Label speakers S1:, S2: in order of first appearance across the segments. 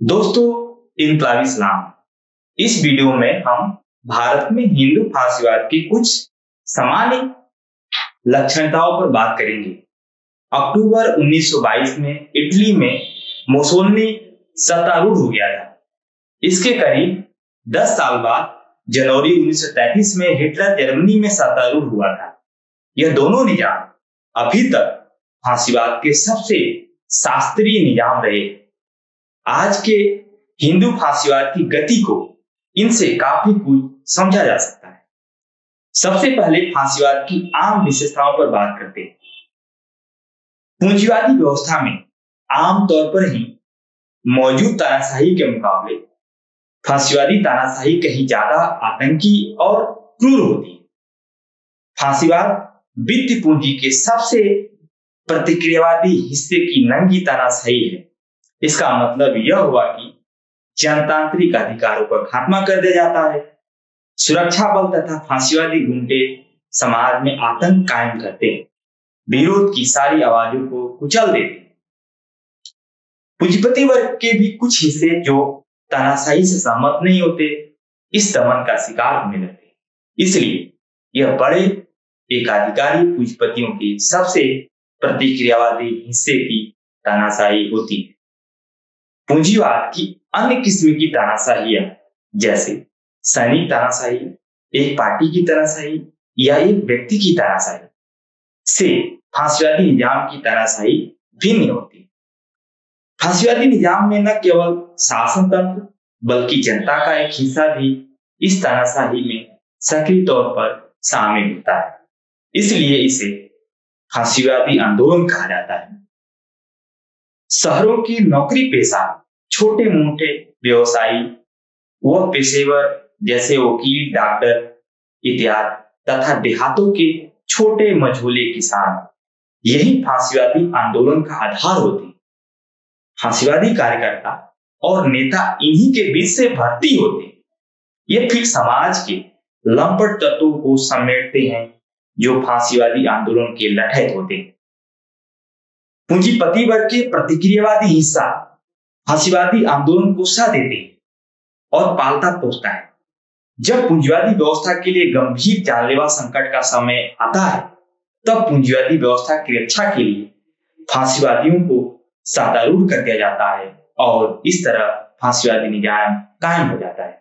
S1: दोस्तों, इनकलाबी सलाम। इस वीडियो में हम भारत में हिंदू फांसीवाद की कुछ सामान्य लक्षणताओं पर बात करेंगे। अक्टूबर 1922 में इटली में मुसोलिनी सत्तारूढ़ हो गया था। इसके करीब 10 साल बाद जनवरी 1933 में हिटलर जर्मनी में सत्तारूढ़ हुआ था। यह दोनों निजाम अभी तक फांसीवाद के सबसे शास्त्रीय निजाम रहे। आज के हिंदू फांसीवाद की गति को इनसे काफी कुछ समझा जा सकता है। सबसे पहले फांसीवाद की आम विशेषताओं पर बात करते हैं। पूंजीवादी व्यवस्था में आमतौर पर ही मौजूद तानाशाही के मुकाबले फांसीवादी तानाशाही कहीं ज्यादा आतंकी और क्रूर होती है। फांसीवाद वित्तीय पूंजी के सबसे प्रतिक्रियावादी हिस्से की नंगी तानाशाही है। इसका मतलब यह हुआ कि जनतांत्रिक अधिकारों का खात्मा कर दिया जाता है। सुरक्षा बल तथा फांसीवादी गुंडे समाज में आतंक कायम करते हैं, विरोध की सारी आवाजों को कुचल देते हैं। पूंजीपति वर्ग के भी कुछ हिस्से जो तानाशाही से सहमत नहीं होते, इस दमन का शिकार होने लगते। इसलिए यह बड़े एकाधिकारी पूंजीपतियों के सबसे प्रतिक्रियावादी हिस्से की तानाशाही होती है। पूंजीवाद की अन्य किस्म की तानाशाहियां जैसे सैनिक तानाशाही, एक पार्टी की तानाशाही या एक व्यक्ति की तानाशाही से फांसीवादी निजाम की तानाशाही भिन्न होती। फांसीवादी निजाम में न केवल शासन तंत्र बल्कि जनता का एक हिस्सा भी इस तानाशाही में सक्रिय तौर पर शामिल होता है। इसलिए इसे फांसीवादी आंदोलन कहा जाता है। शहरों की नौकरी पेशा छोटे मोटे व्यवसायी व पेशेवर जैसे वकील, डॉक्टर इत्यादि तथा देहातों के छोटे मझोले किसान यही फांसीवादी आंदोलन का आधार होते। फांसीवादी कार्यकर्ता और नेता इन्हीं के बीच से भर्ती होते। ये फिर समाज के लंपट तत्वों को समेटते हैं जो फांसीवादी आंदोलन के लठैत होते हैं। पूंजीपति वर्ग के प्रतिक्रियावादी हिस्सा फांसीवादी आंदोलन को सह देते और पालता पोसता है। जब पूंजीवादी व्यवस्था के लिए गंभीर जानलेवा संकट का समय आता है, तब पूंजीवादी व्यवस्था की रक्षा के लिए फांसीवादियों को सत्तारूढ़ कर दिया जाता है और इस तरह फांसीवादी निजाम कायम हो जाता है।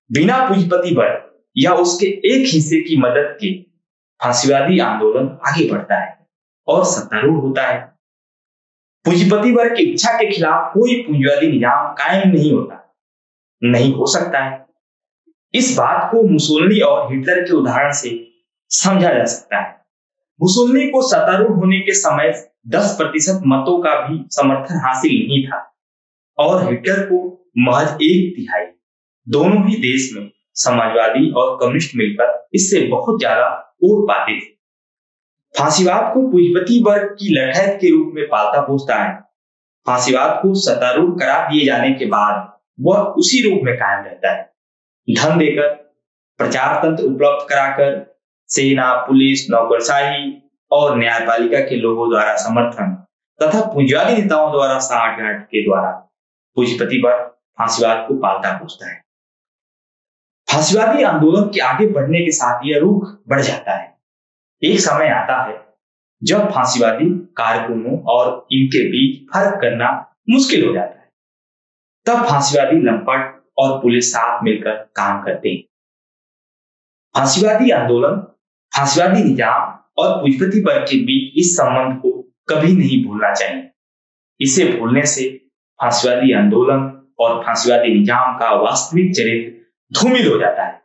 S1: बिना पूंजीपति वर्ग या उसके एक हिस्से की मदद के फांसीवादी आंदोलन आगे बढ़ता है और सत्तारूढ़ होता है। पूंजीपति वर्ग की इच्छा के खिलाफ कोई पूंजीवादी निजाम कायम नहीं हो सकता है। इस बात को मुसोलिनी और हिटलर के उदाहरण से समझा जा सकता है। मुसोलिनी को सत्तारूढ़ होने के समय 10% मतों का भी समर्थन हासिल नहीं था और हिटलर को महज 1/3। दोनों ही देश में समाजवादी और कम्युनिस्ट मिलकर इससे बहुत ज्यादा वोट पाते थे। फांसीवाद को पूंजीपति वर्ग की लठैत के रूप में पालता पोसता है। फांसीवाद को सत्तारूढ़ करा दिए जाने के बाद वह उसी रूप में कायम रहता है। धन देकर, प्रचार तंत्र उपलब्ध कराकर, सेना, पुलिस, नौकरशाही और न्यायपालिका के लोगों द्वारा समर्थन तथा पूंजीवादी नेताओं द्वारा सांठगांठ के द्वारा पूंजीपति वर्ग फांसीवाद को पालता पोसता है। फांसीवादी आंदोलन के आगे बढ़ने के साथ यह रुख बढ़ जाता है। एक समय आता है जब फांसीवादी कारकुनों और इनके बीच फर्क करना मुश्किल हो जाता है। तब फांसीवादी लंपट और पुलिस साथ मिलकर काम करते हैं। फांसीवादी आंदोलन, फांसीवादी निजाम और पूंजीपति वर्ग के बीच इस संबंध को कभी नहीं भूलना चाहिए। इसे भूलने से फांसीवादी आंदोलन और फांसीवादी निजाम का वास्तविक चरित्र धूमिल हो जाता है।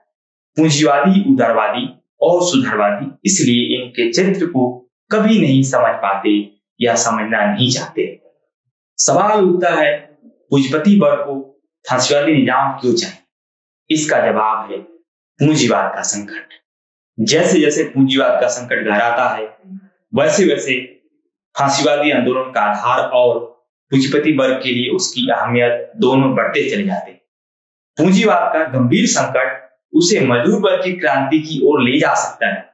S1: पूंजीवादी, उदारवादी और सुधारवादी इसलिए इनके चरित्र को कभी नहीं समझ पाते या समझना नहीं चाहते। सवाल उठता है, पूंजीपति वर्ग को फांसीवादी निजाम क्यों चाहिए? इसका जवाब है पूंजीवाद का संकट। जैसे जैसे पूंजीवाद का संकट गहराता है, वैसे वैसे फांसीवादी आंदोलन का आधार और पूंजीपति वर्ग के लिए उसकी अहमियत दोनों बढ़ते चले जाते। पूंजीवाद का गंभीर संकट उसे मजदूर वर्ग की क्रांति की ओर ले जा सकता है।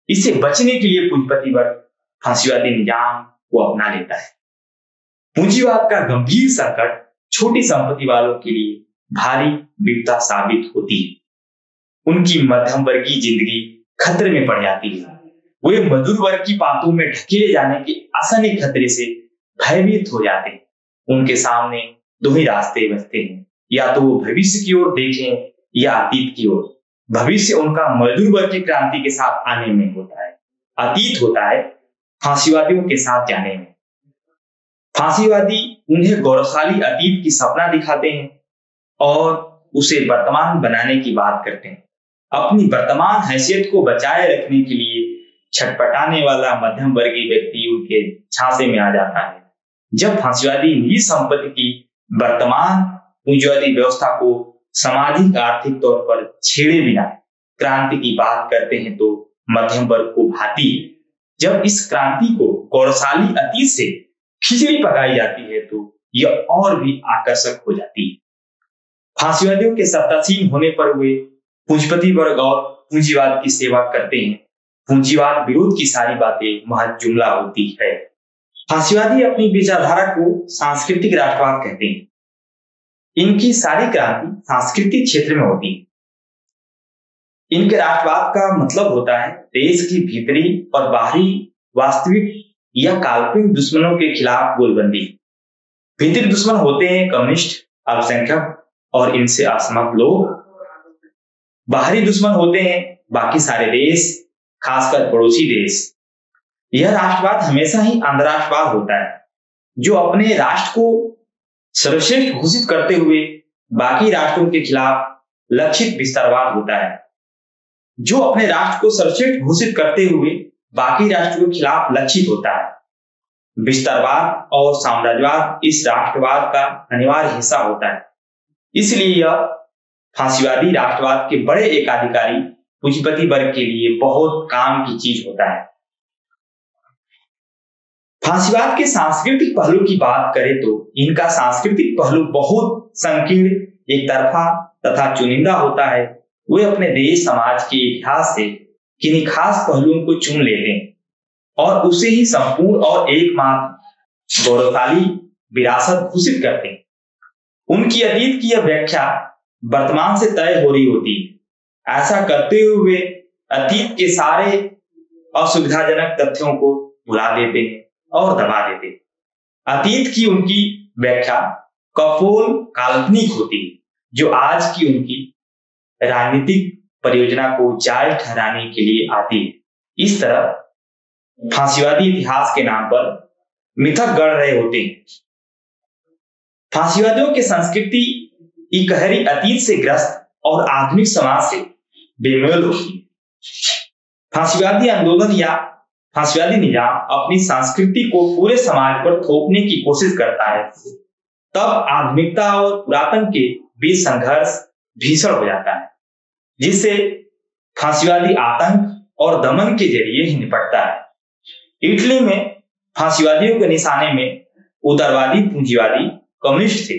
S1: इससे बचने के लिए पूंजीपति वर्ग फांसीवादी निजाम को अपना लेता है। पूंजीवाद का गंभीर संकट छोटी संपत्ति वालों के लिए भारी विपदा साबित होती है। उनकी मध्यम वर्गीय जिंदगी खतरे में पड़ जाती है। वे मजदूर वर्ग की बातों में ढकेले जाने के आसानी खतरे से भयभीत हो जाते हैं। उनके सामने दो ही रास्ते बचते हैं, या तो वो भविष्य की ओर देखें या अतीत की ओर। भविष्य उनका मजदूर वर्ग की क्रांति के साथ आने में होता है, अतीत होता है फांसीवादियों के साथ जाने में। फांसीवादी उन्हें गौरवशाली अतीत की सपना दिखाते हैं और उसे वर्तमान बनाने की बात करते हैं। अपनी वर्तमान हैसियत को बचाए रखने के लिए छटपटाने वाला मध्यम वर्गीय व्यक्ति उनके झांसे में आ जाता है। जब फांसीवादी निजी संपत्ति की वर्तमान पूंजीवादी व्यवस्था को सामाजिक आर्थिक तौर पर छेड़े बिना क्रांति की बात करते हैं तो मध्यम वर्ग को भाती है। जब इस क्रांति को गौरवशाली अतीत से खिचड़ी पकाई जाती है तो यह और भी आकर्षक हो जाती है। फांसीवादियों के सत्तासीन होने पर वे पूंजीपति वर्ग और पूंजीवाद की सेवा करते हैं। पूंजीवाद विरोध की सारी बातें महज जुमला होती है। फांसीवादी अपनी विचारधारा को सांस्कृतिक राष्ट्रवाद कहते हैं। इनकी सारी क्रांति सांस्कृतिक क्षेत्र में होती है। इनके राष्ट्रवाद का मतलब होता है देश की भीतरी और बाहरी वास्तविक या काल्पनिक दुश्मनों के खिलाफ गोलबंदी। भीतरी दुश्मन होते हैं कम्युनिस्ट, अल्पसंख्यक और इनसे असहमत लोग। बाहरी दुश्मन होते हैं बाकी सारे देश, खासकर पड़ोसी देश। यह राष्ट्रवाद हमेशा ही अंतर्राष्ट्रवाद होता है, जो अपने राष्ट्र को सर्वश्रेष्ठ घोषित करते हुए बाकी राष्ट्रों के खिलाफ लक्षित विस्तारवाद होता है। जो अपने राष्ट्र को सर्वश्रेष्ठ घोषित करते हुए बाकी राष्ट्रों के खिलाफ लक्षित होता है। विस्तारवाद और साम्राज्यवाद इस राष्ट्रवाद का अनिवार्य हिस्सा होता है। इसलिए यह फांसीवादी राष्ट्रवाद के बड़े एकाधिकारी पूंजीपति वर्ग के लिए बहुत काम की चीज होता है। फांसीवाद के सांस्कृतिक पहलू की बात करें तो इनका सांस्कृतिक पहलू बहुत संकीर्ण, एक तरफा तथा चुनिंदा होता है। वे अपने देश समाज के इतिहास से किन्हीं खास पहलुओं को चुन लेते हैं और उसे ही संपूर्ण और एकमात्र गौरवशाली विरासत घोषित करते हैं। उनकी अतीत की यह व्याख्या वर्तमान से तय हो रही होती है। ऐसा करते हुए अतीत के सारे असुविधाजनक तथ्यों को भुला देते हैं और दबा देते हैं। अतीत की उनकी व्याख्या कपोल काल्पनिक होती है, जो आज की उनकी राजनीतिक परियोजना को जायज ठहराने के लिए आती है। इस तरह फांसीवादी इतिहास के नाम पर मिथक गढ़ रहे होते हैं। फांसीवादियों की संस्कृति इकहरी अतीत से ग्रस्त और आधुनिक समाज से बेमेल होती है। फांसीवादी आंदोलन या फांसीवादी निजाम अपनी संस्कृति को पूरे समाज पर थोपने की कोशिश करता है, तब आधुनिकता और पुरातन के बीच संघर्ष भीषण हो जाता है, जिससे फांसीवादी आतंक और दमन के जरिए ही निपटता है। इटली में फांसीवादियों के निशाने में उदारवादी पूंजीवादी कम्युनिस्ट थे।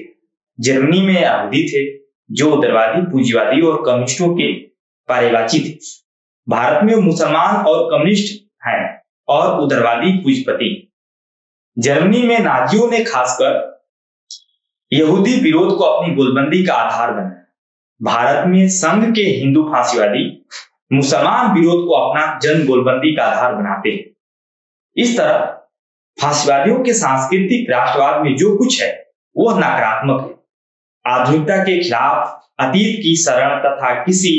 S1: जर्मनी में यहूदी थे, जो उदारवादी पूंजीवादी और कम्युनिस्टों के पर्यवाची थे। भारत में मुसलमान और कम्युनिस्ट हैं और उदारवादी पूंजीपति। जर्मनी में नाजियों ने खासकर यहूदी विरोध को अपनी गोलबंदी का आधार बनाया। भारत में संघ के हिंदू फांसीवादी मुसलमान विरोध को अपना जन गोलबंदी का आधार बनाते हैं। इस तरह फांसीवादियों के सांस्कृतिक राष्ट्रवाद में जो कुछ है वह नकारात्मक है। आधुनिकता के खिलाफ अतीत की शरण तथा किसी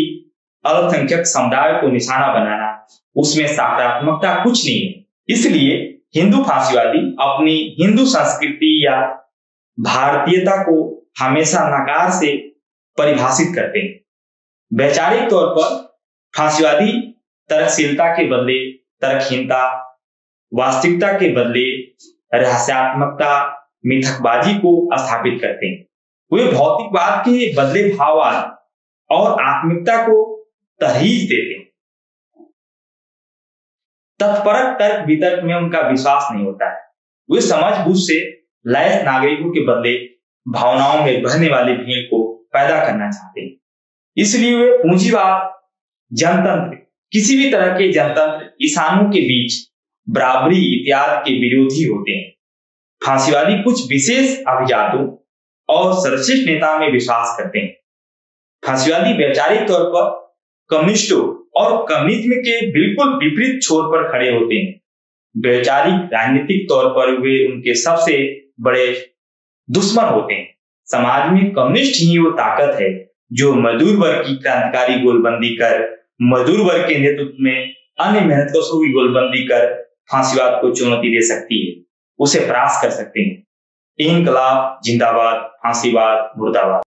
S1: अल्पसंख्यक समुदाय को निशाना बनाना, उसमें सकारात्मकता कुछ नहीं है। इसलिए हिंदू फांसीवादी अपनी हिंदू संस्कृति या भारतीयता को हमेशा नकार से परिभाषित करते हैं। वैचारिक तौर पर फांसीवादी तर्कशीलता के बदले तर्कहीनता, वास्तविकता के बदले रहस्यात्मकता, मिथकबाजी को स्थापित करते हैं। वे भौतिकवाद के बदले भाववाद और आत्मिकता को तरजीह देते हैं। तत्परक तर्क वितर्क में उनका विश्वास नहीं होता है। वे समझबूझ से लैस नागरिकों के बदले भावनाओं में बहने वाली भीड़ को पैदा करना चाहते हैं। इसलिए वे पूंजीवाद, जनतंत्र, किसी भी तरह के जनतंत्र, किसानों के बीच बराबरी इत्यादि के विरोधी होते हैं। फांसीवादी कुछ विशेष अभिजातों और सर्वश्रेष्ठ नेता में विश्वास करते हैं। फांसीवादी वैचारिक तौर पर कम्युनिस्टों और कम्युनिज्म के बिल्कुल विपरीत छोर पर खड़े होते हैं। वैचारिक राजनीतिक तौर पर वे उनके सबसे बड़े दुश्मन होते हैं। समाज में कम्युनिस्ट ही वो ताकत है जो मजदूर वर्ग की क्रांतिकारी गोलबंदी कर, मजदूर वर्ग के नेतृत्व में अन्य मेहनतकशों की गोलबंदी कर फांसीवाद को चुनौती दे सकती है, उसे परास्त कर सकते हैं। इनकलाब जिंदाबाद, फांसीवाद मुर्दाबाद।